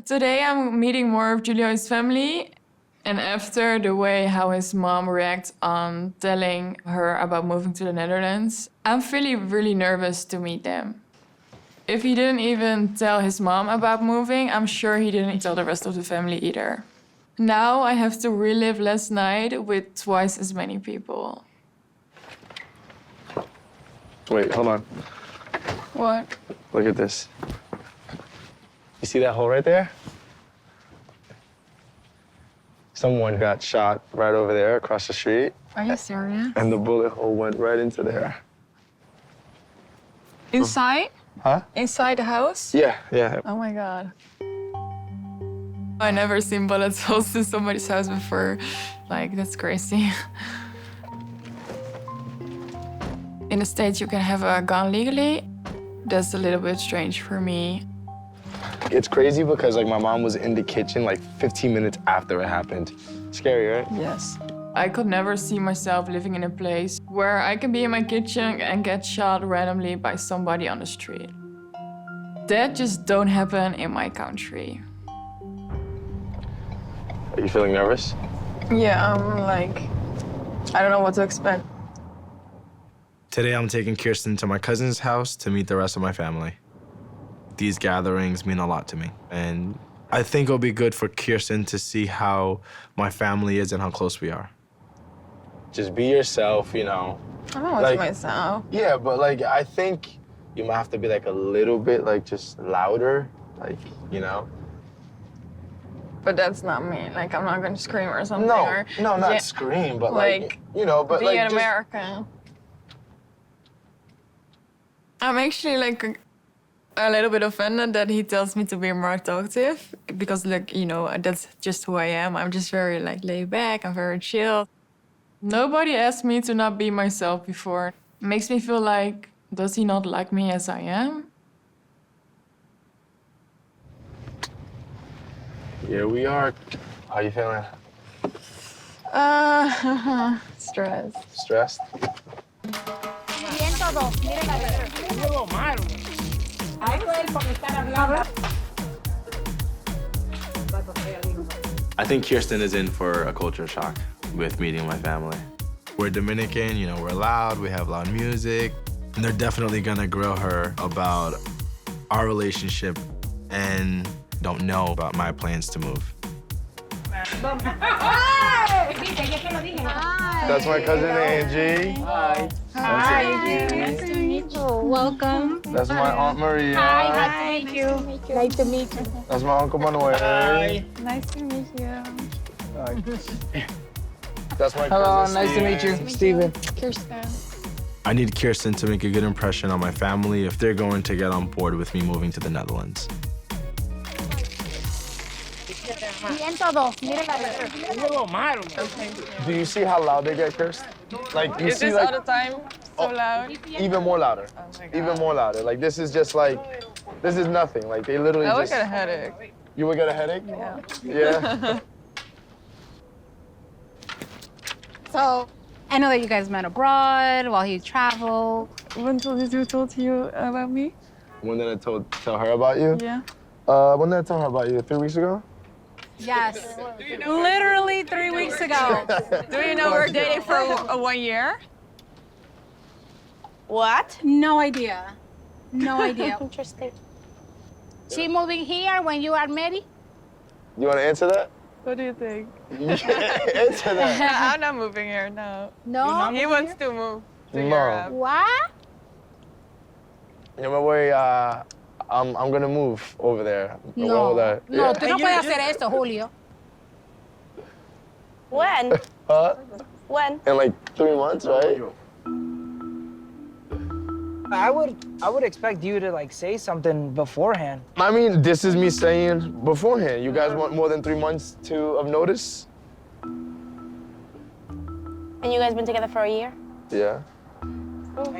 Today I'm meeting more of Julio's family, and after the way how his mom reacts on telling her about moving to the Netherlands, I'm feeling really nervous to meet them. If he didn't even tell his mom about moving, I'm sure he didn't tell the rest of the family either. Now I have to relive last night with twice as many people. Wait, hold on. What? Look at this. You see that hole right there? Someone got shot right over there across the street. Are you serious? And the bullet hole went right into there. Inside? Huh? Inside the house? Yeah, yeah. Oh my God. I never seen bullet holes in somebody's house before. Like, that's crazy. In the States, you can have a gun legally. That's a little bit strange for me. It's crazy because like my mom was in the kitchen like 15 minutes after it happened. Scary, right? Yes. I could never see myself living in a place where I can be in my kitchen and get shot randomly by somebody on the street. That just don't happen in my country. Are you feeling nervous? Yeah, I don't know what to expect. Today I'm taking Kirsten to my cousin's house to meet the rest of my family. These gatherings mean a lot to me, and I think it'll be good for Kirsten to see how my family is and how close we are. Just be yourself, you know. I don't want to myself. Yeah, but like I think you might have to be like a little bit like just louder, like, you know. But that's not me. Like, I'm not going to scream or something. No, not scream, but like you know, but be like an just... American. I'm actually like a little bit offended that he tells me to be more talkative because, like, you know, that's just who I am. I'm just very like laid back. I'm very chill. Nobody asked me to not be myself before. It makes me feel like, does he not like me as I am? Here we are. How you feeling? Stressed. Stressed? I think Kirsten is in for a culture shock with meeting my family. We're Dominican, you know, we're loud, we have loud music, and they're definitely gonna grill her about our relationship and don't know about my plans to move. That's my cousin Angie. Hi. Hi. Nice to meet you. Welcome. That's my Aunt Maria. Hi, nice to meet you. Nice to meet you. That's my Uncle Manuel. Nice to meet you. That's my Hello, cousin nice to meet you, Steven. Kirsten. I need Kirsten to make a good impression on my family if they're going to get on board with me moving to the Netherlands. Do you see how loud they get, Kirsten? Like, you Is see, this like, all the time so loud? even more louder. Oh my God. Even more louder. Like, this is just like, this is nothing. Like, they literally I would just... get a headache. You would get a headache? Yeah. Yeah? So, I know that you guys met abroad while he traveled. When did you talk to you about me? When did I tell her about you? Yeah. When did I tell her about you? 3 weeks ago? Yes. Literally 3 weeks ago. Do you know we're dating for 1 year? What? No idea. No idea. Interesting. She moving here when you are married? You want to answer that? What do you think? Answer that. I'm not moving here, no. No? He wants to move to No. Europe. What? No me voy, I'm gonna move over there. Me voy a No. mudar. No, Yeah. tú no puedes hacer esto, Julio. When? Huh? When? In like 3 months, right? I would expect you to like say something beforehand. I mean, this is me saying beforehand. You guys want more than 3 months of notice? And you guys been together for a year? Yeah.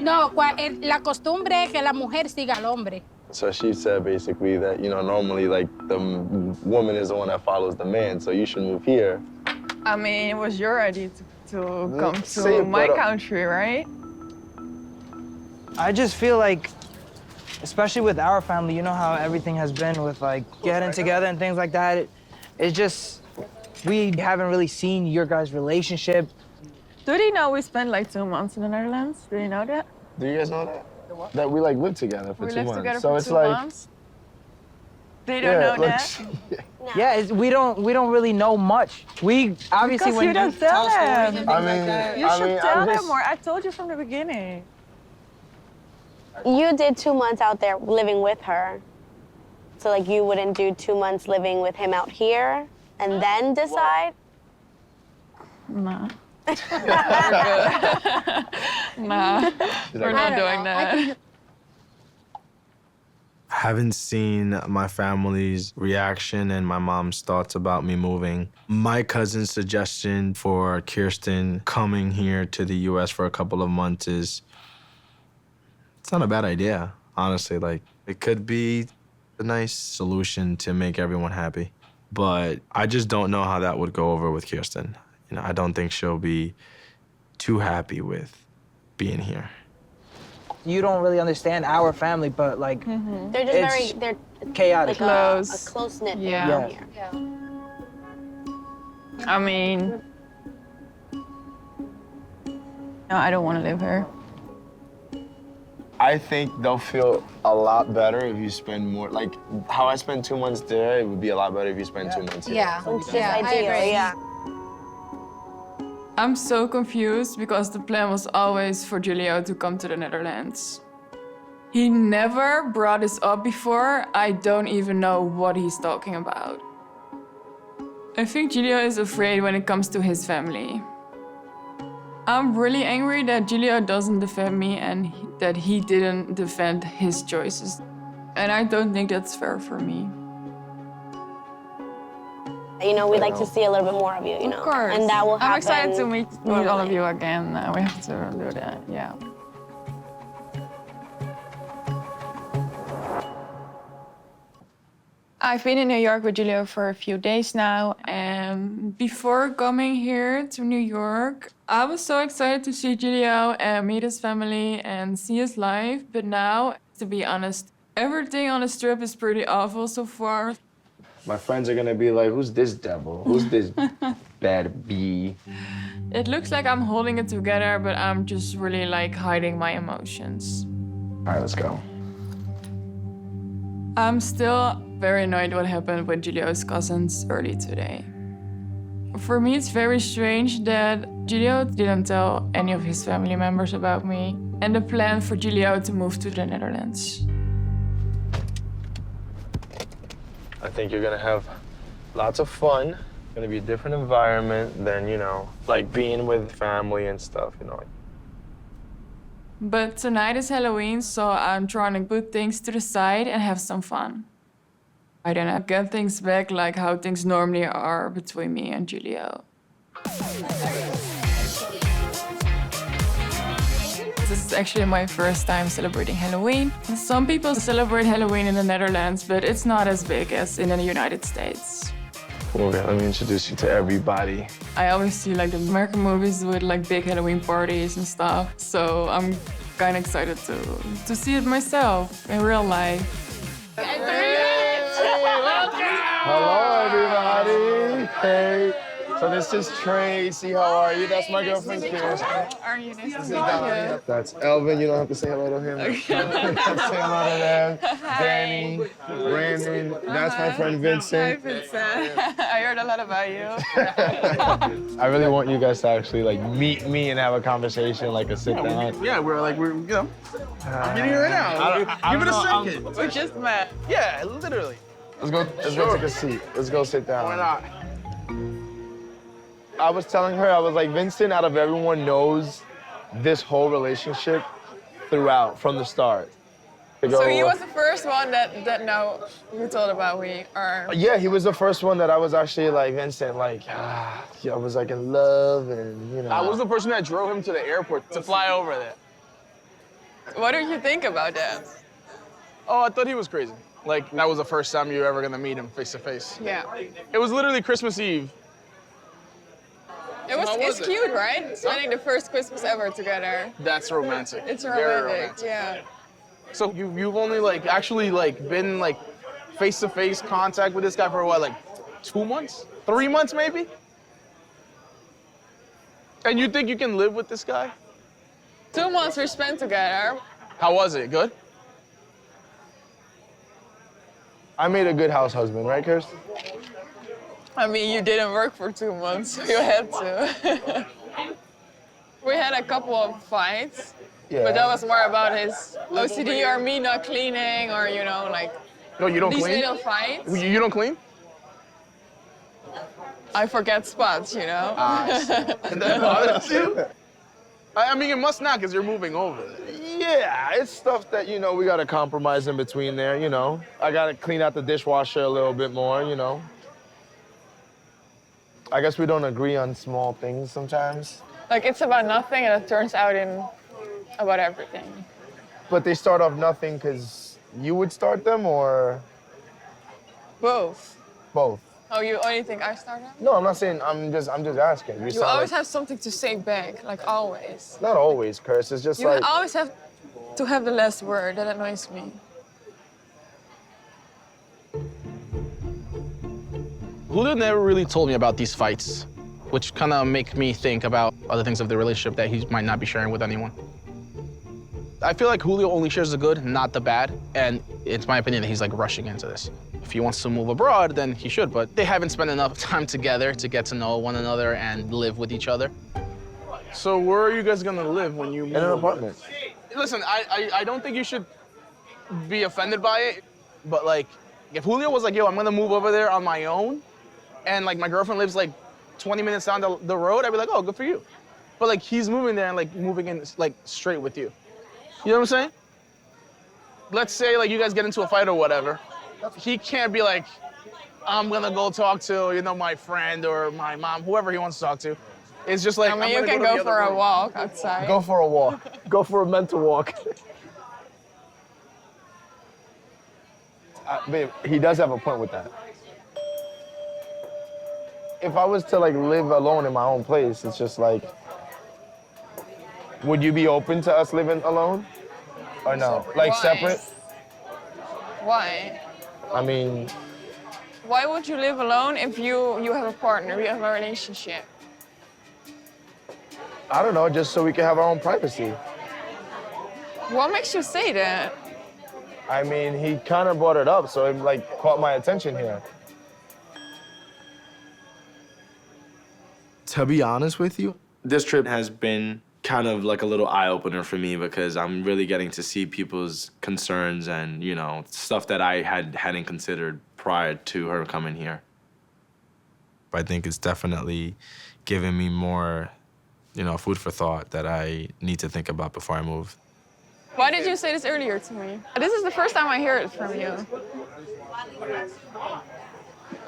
No, la costumbre es que la mujer siga al hombre. So she said basically that, you know, normally like the woman is the one that follows the man, so you should move here. I mean, it was your idea to come Sí, to my pero- country, right? I just feel like especially with our family, you know how everything has been with like getting together and things like that. It's just, we haven't really seen your guys' relationship. Do they know we spent like 2 months in the Netherlands? Do you know that? Do you guys know that? That we like live together for We 2 lived months. together So for it's 2 like, months. They don't know like, that. Yeah, we don't really know much. We obviously Because when you don't tell them. You should tell I'm them just- more. I told you from the beginning. You did 2 months out there living with her. So like you wouldn't do 2 months living with him out here and then decide? Nah. Nah, we're not doing that. I haven't seen my family's reaction and my mom's thoughts about me moving. My cousin's suggestion for Kirsten coming here to the US for a couple of months it's not a bad idea, honestly. Like, it could be a nice solution to make everyone happy. But I just don't know how that would go over with Kirsten. You know, I don't think she'll be too happy with being here. you don't really understand our family, but like They're just it's they're chaotic. like Close. a close-knit Yeah. family here. I mean, no, I don't want to live here. I think they'll feel a lot better if you spend more. Like how I spent 2 months there, it would be a lot better if you spend 2 months here. Yeah. It's Yeah, I ideal, agree. yeah. I'm so confused because the plan was always for Julio to come to the Netherlands. He never brought this up before. I don't even know what he's talking about. I think Julio is afraid when it comes to his family. I'm really angry that Julio doesn't defend me and that he didn't defend his choices. And I don't think that's fair for me. You know, we'd like to see a little bit more of you, you know. Of course. And that will happen. I'm excited to meet all of normally. you again. We have to do that, yeah. I've been in New York with Julio for a few days now, and before coming here to New York, I was so excited to see Julio and meet his family and see his life. But now, to be honest, everything on this trip is pretty awful so far. My friends are gonna be like, "Who's this devil? Who's this bad bee?" It looks like I'm holding it together, but I'm just really like hiding my emotions. All right, let's go. I'm still very annoyed what happened with Julio's cousins early today. For me, it's very strange that Julio didn't tell any of his family members about me and the plan for Julio to move to the Netherlands. I think you're gonna have lots of fun. It's gonna be a different environment than, you know, like being with family and stuff, you know. But tonight is Halloween, so I'm trying to put things to the side and have some fun. I don't know, get things back like how things normally are between me and Julio. This is actually my first time celebrating Halloween. Some people celebrate Halloween in the Netherlands, but it's not as big as in the United States. Okay, let me introduce you to everybody. I always see like the American movies with like big Halloween parties and stuff. So I'm kind of excited to see it myself in real life. Hello, everybody. Hey. So this is Tracy. How are you? That's my girlfriend, Kirsten. Are you nice to meet you? That's Elvin. You don't have to say hello to him. Say hello to them. Danny, Brandon. That's my friend Hi, Vincent. Vincent. I heard a lot about you. I really want you guys to actually like meet me and have a conversation, like a sit down. Yeah, we're you know, I'm getting here right now. Give it a second. We just met. Yeah, literally. Let's go take a seat. Let's go sit down. Why not? I was telling her, I was like, Vincent, out of everyone, knows this whole relationship throughout, from the start. So he was the first one that now you told about we are. Yeah, he was the first one that I was actually like, Vincent, like, I was like in love and, you know. I was the person that drove him to the airport to fly over there. What did you think about that? Oh, I thought he was crazy. Like, that was the first time you were ever gonna meet him face to face. Yeah. It was literally Christmas Eve. It's cute, right? Spending the first Christmas ever together. That's romantic. It's Very romantic, yeah. So you've only like actually like been like face-to-face contact with this guy for what, like 2 months? 3 months maybe? And you think you can live with this guy? 2 months we spent together. How was it? Good? I made a good house husband, right, Kirsten? I mean, you didn't work for 2 months, so you had to. We had a couple of fights, Yeah. but that was more about his OCD or me not cleaning or, you know, like No, you don't these clean? little fights. You don't clean? I forget spots, you know? And that bothers you? I mean, it must not, because you're moving over. Yeah, it's stuff that, you know, we gotta compromise in between there, you know. I gotta clean out the dishwasher a little bit more, you know. I guess we don't agree on small things sometimes. Like, it's about nothing and it turns out in about everything. But they start off nothing because you would start them or Both. both? Oh, you only think I start them? No, I'm not saying, I'm just asking. You always have something to say back, like always. Not always, Chris. It's just You like, always have to have the last word. That annoys me. Julio never really told me about these fights, which kind of make me think about other things of the relationship that he might not be sharing with anyone. I feel like Julio only shares the good, not the bad, and it's my opinion that he's like rushing into this. If he wants to move abroad, then he should, but they haven't spent enough time together to get to know one another and live with each other. So where are you guys gonna live when you move? in an apartment. Listen, I don't think you should be offended by it, but like, if Julio was like, yo, I'm gonna move over there on my own, and like my girlfriend lives like 20 minutes down the road, I'd be like, oh, good for you. But like, he's moving there and like moving in like straight with you. You know what I'm saying? Let's say like you guys get into a fight or whatever. He can't be like, I'm gonna go talk to, you know, my friend or my mom, whoever he wants to talk to. It's just like, I mean, I'm you gonna can to go the for other a room. walk outside. Go for a walk. Go for a mental walk. Babe, he does have a point with that. If I was to like live alone in my own place, it's just like, would you be open to us living alone? Or no? Like Why? separate? Why? I mean, Why would you live alone if you have a partner, you have a relationship? I don't know, just so we can have our own privacy. What makes you say that? I mean, he kind of brought it up, so it like caught my attention here. To be honest with you, this trip has been kind of like a little eye-opener for me because I'm really getting to see people's concerns and, you know, stuff that I hadn't considered prior to her coming here. I think it's definitely given me more, you know, food for thought that I need to think about before I move. Why did you say this earlier to me? This is the first time I hear it from you.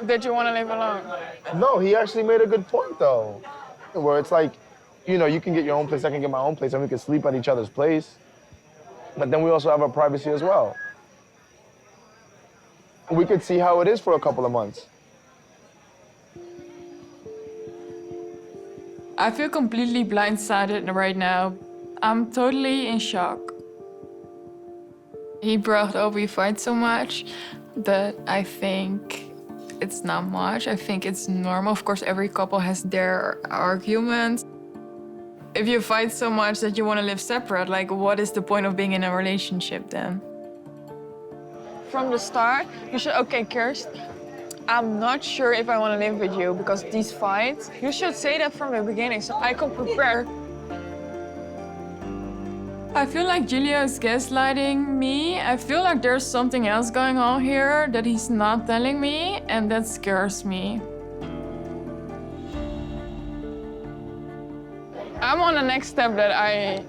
That you want to live alone. No, he actually made a good point though, where it's like, you know, you can get your own place, I can get my own place, and we can sleep at each other's place. But then we also have our privacy as well. We could see how it is for a couple of months. I feel completely blindsided right now. I'm totally in shock. He brought up we fight so much that I think it's not much. I think it's normal. Of course, every couple has their arguments. If you fight so much that you want to live separate, like what is the point of being in a relationship then? From the start, you should, okay, Kirsten, I'm not sure if I want to live with you because these fights, you should say that from the beginning so I can prepare. I feel like Julio is gaslighting me. I feel like there's something else going on here that he's not telling me, and that scares me. I'm on the next step that I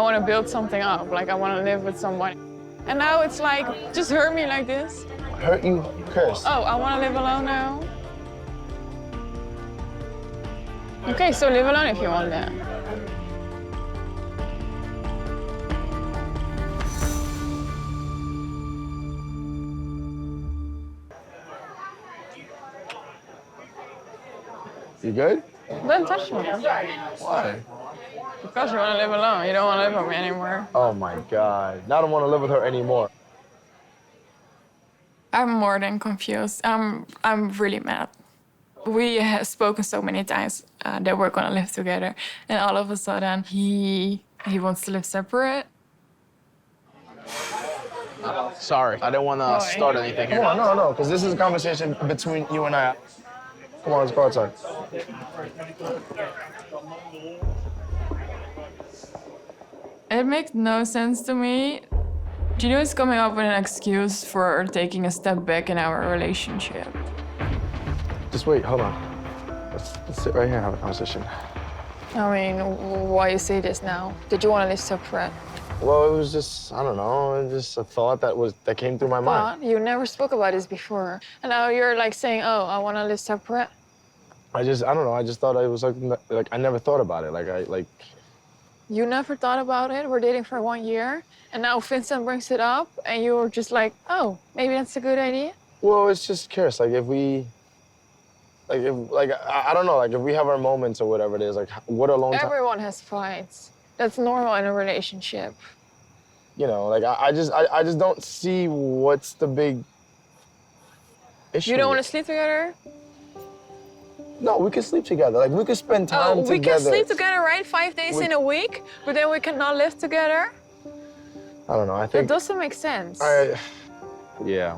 want to build something up, like I want to live with someone. And now it's like, just hurt me like this. Hurt you, Chris? Oh, I want to live alone now? Okay, so live alone if you want that. You good? Don't touch me. Why? Because you want to live alone. You don't want to live with me anymore. Oh my God. Now I don't want to live with her anymore. I'm more than confused. I'm really mad. We have spoken so many times that we're gonna live together, and all of a sudden he wants to live separate. Sorry, I didn't want to start anything here. Come on, no, because this is a conversation between you and I. Come on, let's go outside. It makes no sense to me. Julio is coming up with an excuse for taking a step back in our relationship. Just wait, hold on. Let's sit right here and have a conversation. I mean, why you say this now? Did you want to live separate? Well, it was just, I don't know, it was just a thought that came through my mind. But you never spoke about this before. And now you're like saying, oh, I want to live separate. I don't know, I just thought it was something that, like, I never thought about it. You never thought about it? We're dating for 1 year, and now Vincent brings it up, and you were just like, oh, maybe that's a good idea? Well, it's just curious, like, if we, I don't know, like, if we have our moments or whatever it is, like, what alone time, Everyone has fights. That's normal in a relationship. you know, like, I just don't see what's the big issue. You don't want to sleep together? No, we can sleep together. Like, we could spend time Oh, together. we can sleep together, right? 5 days in a week, but then we cannot live together? I don't know, I That think... doesn't make sense. Yeah.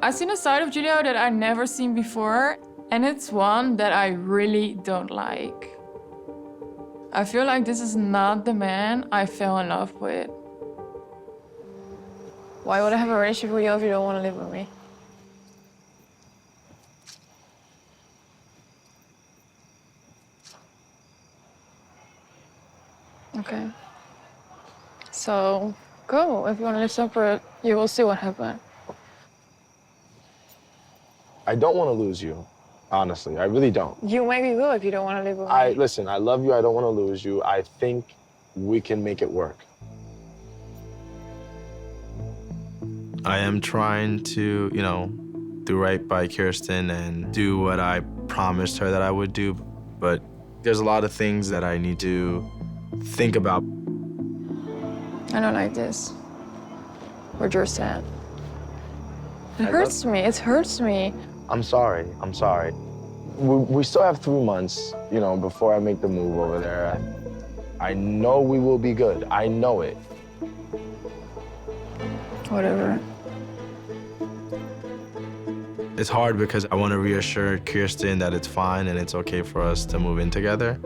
I've seen a side of Julio that I've never seen before, and it's one that I really don't like. I feel like this is not the man I fell in love with. Why would I have a relationship with you if you don't want to live with me? Okay. So, go. If you want to live separate, you will see what happens. I don't want to lose you, honestly. I really don't. You maybe will if you don't want to live with me. Listen, I love you. I don't want to lose you. I think we can make it work. I am trying to, do right by Kirsten and do what I promised her that I would do, but there's a lot of things that I need to think about. I don't like this. What you're saying. It hurts me. It hurts me. I'm sorry. I'm sorry. We still have 3 months, before I make the move over there. I know we will be good. I know it. Whatever. It's hard because I want to reassure Kirsten that it's fine and it's okay for us to move in together,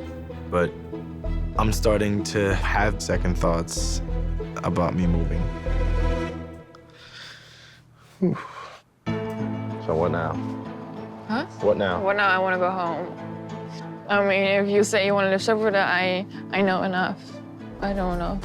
but I'm starting to have second thoughts about me moving. So what now? Huh? What now? Well, now I want to go home. I mean, if you say you want to live separate, I know enough. I know enough.